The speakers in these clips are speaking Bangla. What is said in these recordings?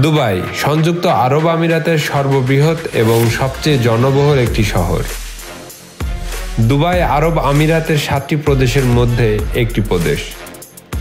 দুবাই সংযুক্ত আরব আমিরাতের সর্ববৃহৎ এবং সবচেয়ে জনবহুল একটি শহর। দুবাই আরব আমিরাতের 7টি প্রদেশের মধ্যে একটি প্রদেশ।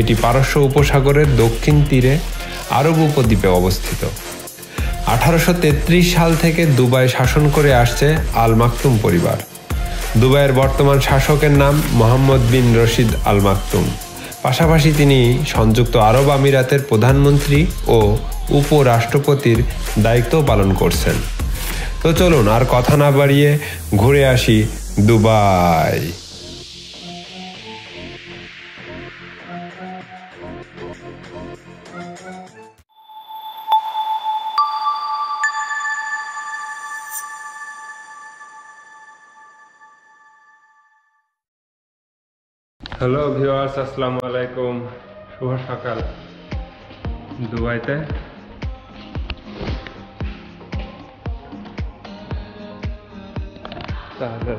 এটি পারস্য উপসাগরের দক্ষিণ তীরে আরব উপদ্বীপে অবস্থিত। 1833 সাল থেকে দুবাই শাসন করে আসছে আল মাকতুম পরিবার। দুবাইয়ের বর্তমান শাসকের নাম মোহাম্মদ বিন রশিদ আল মাকতুম। পাশাপাশি তিনি সংযুক্ত আরব আমিরাতের প্রধানমন্ত্রী ও উপরাষ্ট্রপতির দায়িত্ব পালন করছেন। তো চলুন আর কথা না বাড়িয়ে ঘুরে আসি দুবাই। হ্যালো ভিউয়ার্স, আসসালামু আলাইকুম। শুভ সকাল দুবাইতে। তাহলে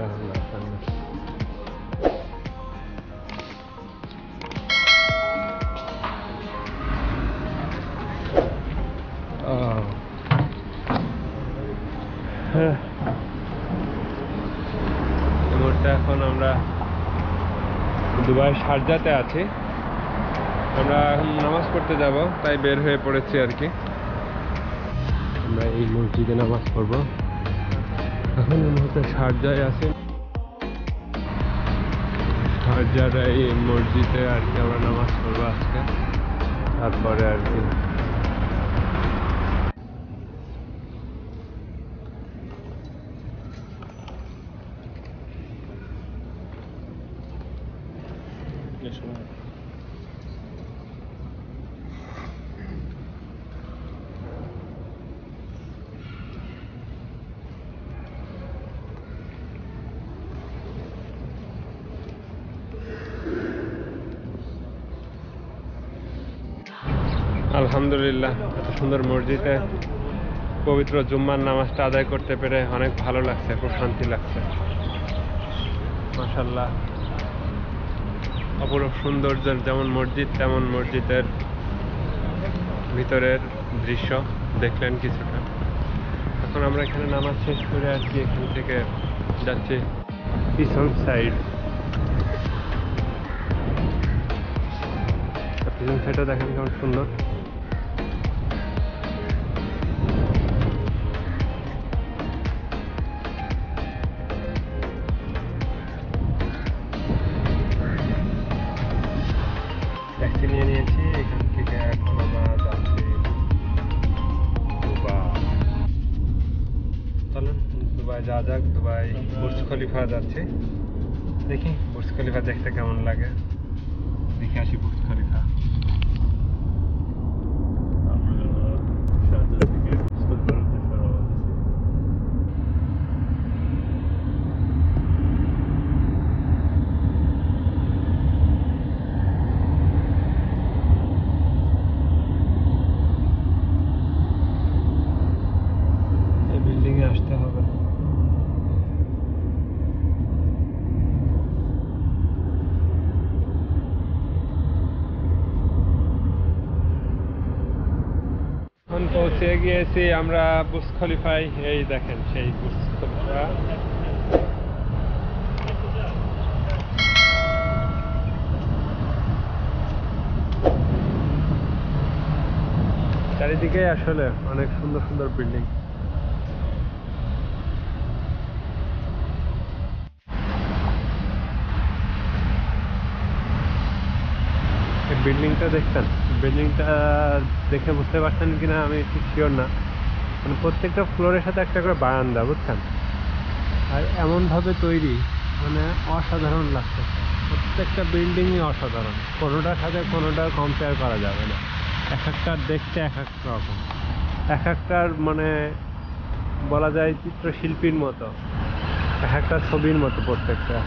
এই মুহূর্তে এখন আমরা দুবাই শারজাতে আছি। আমরা এখন নামাজ পড়তে যাব, তাই বের হয়ে পড়েছি আর কি। আমরা এই মসজিদে নামাজ পড়ব। এখন এই মুহূর্তে শারজায় আছি। শারজার এই মসজিদে আর কি আমরা নামাজ পড়বো আজকে। তারপরে আর কি আলহামদুলিল্লাহ, এত সুন্দর মসজিদে পবিত্র জুম্মার নামাজটা আদায় করতে পেরে অনেক ভালো লাগছে, খুব শান্তি লাগছে। মাশাআল্লাহ, অপরূপ সৌন্দর্যের যেমন মসজিদ তেমন মসজিদের ভিতরের দৃশ্য দেখলেন কিছুটা। এখন আমরা এখানে নামাজ শেষ করে আর কি এখান থেকে যাচ্ছি পিছন সাইড। পিছন সাইডটা দেখেন কেমন সুন্দর। ট্যাক্সি নিয়ে নিয়েছি এখান থেকে। এখন আমরা যাচ্ছি দুবাই। চলুন দুবাই যাওয়া যাক। দুবাই বুর্জ খলিফা যাচ্ছি, দেখি বুর্জ খলিফা দেখতে কেমন লাগে। দেখে আসি বুর্জ খলিফা। আসতে হবে। এখন পৌঁছে গিয়েছি আমরা বুর্জ খলিফায়। এই দেখেন সেই বুর্জ খলিফা। চারিদিকে আসলে অনেক সুন্দর সুন্দর বিল্ডিং। বিল্ডিংটা দেখছেন? বিল্ডিংটা দেখে বুঝতে পারছেন কিনা আমি ঠিক শিওর না। মানে প্রত্যেকটা ফ্লোরের সাথে একটা করে বারান্দা, বুঝছেন? আর এমনভাবে তৈরি, মানে অসাধারণ লাগছে। প্রত্যেকটা বিল্ডিংই অসাধারণ, কোনোটার সাথে কোনোটা কম্পেয়ার করা যাবে না। এক একটার দেখতে এক এক রকম, এক একটার মানে বলা যায় চিত্রশিল্পীর মতো, এক একটা ছবির মতো প্রত্যেকটা।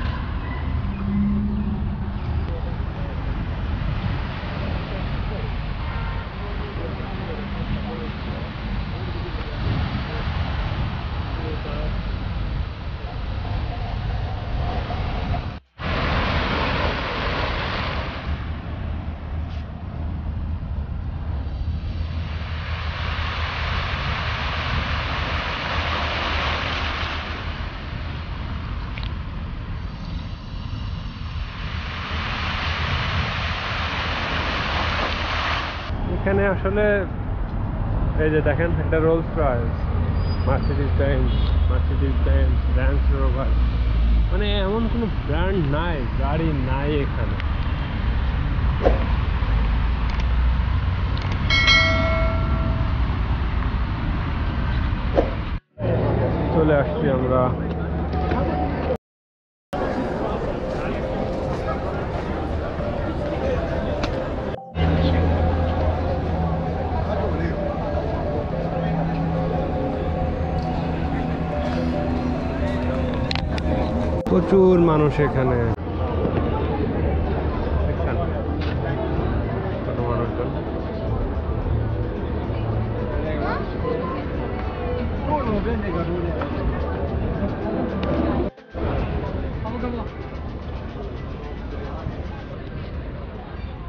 এখানে আসলে এই যে দেখেন একটা Rolls Royce, Mercedes Benz, range rover, মানে এমন কোনো ব্র্যান্ড নাই, গাড়ি নাই এখানে। চলে আসছি আমরা প্রচুর মানুষ এখানে, কত মানুষজন।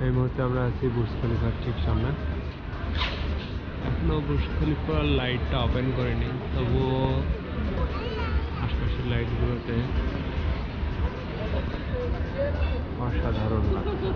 এই মুহূর্তে আমরা আছি বুর্জ খলিফার ঠিক সামনে। এখনো বুর্জ খলিফার লাইটটা ওপেন করেনি, তবুও আশপাশের লাইটগুলোতে অসাধারণ লাগছে।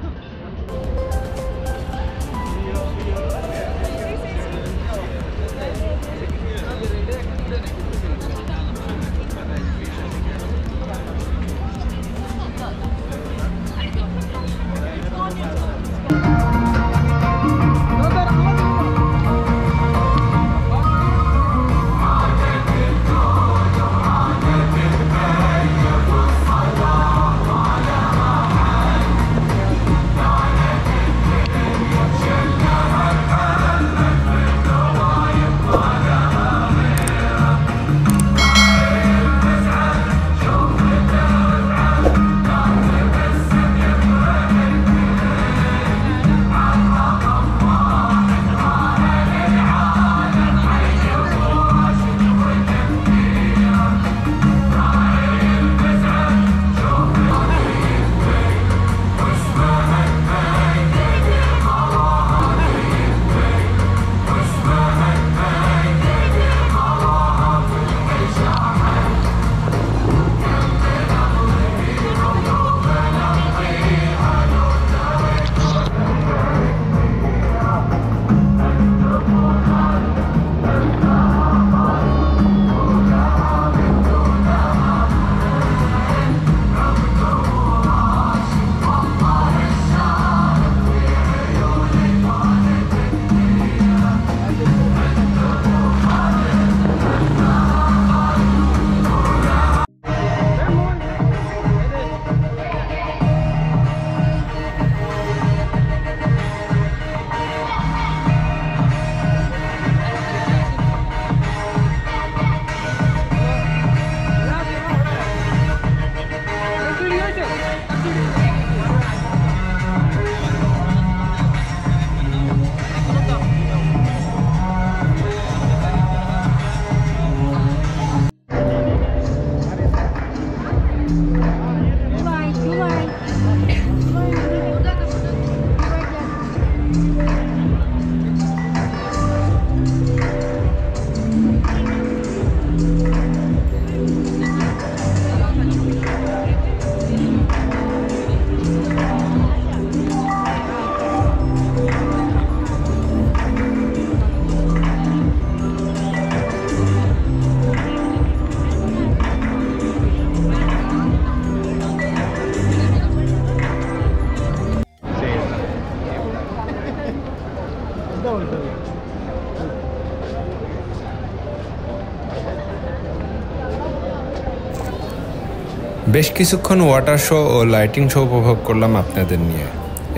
বেশ কিছুক্ষণ ওয়াটার শো ও লাইটিং শো উপভোগ করলাম আপনাদের নিয়ে।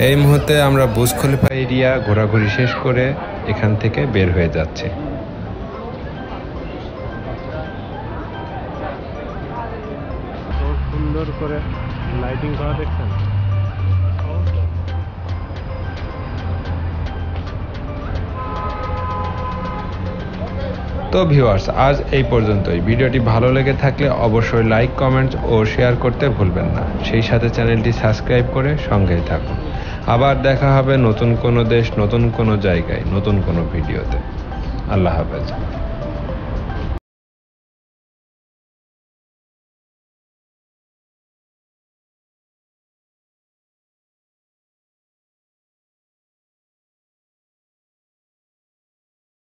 এই মুহূর্তে আমরা বুর্জ খলিফা এরিয়া ঘোরাঘুরি শেষ করে এখান থেকে বের হয়ে যাচ্ছি। সুন্দর করে লাইটিং করা দেখছেন। তো ভিউয়ার্স, আজ এই পর্যন্তই। ভিডিওটি ভালো লেগে থাকলে অবশ্যই লাইক, কমেন্ট ও শেয়ার করতে ভুলবেন না। সেই সাথে চ্যানেলটি সাবস্ক্রাইব করে সঙ্গেই থাকুন। আবার দেখা হবে নতুন কোনো দেশ, নতুন কোনো জায়গায়, নতুন কোনো ভিডিওতে। আল্লাহ হাফেজ।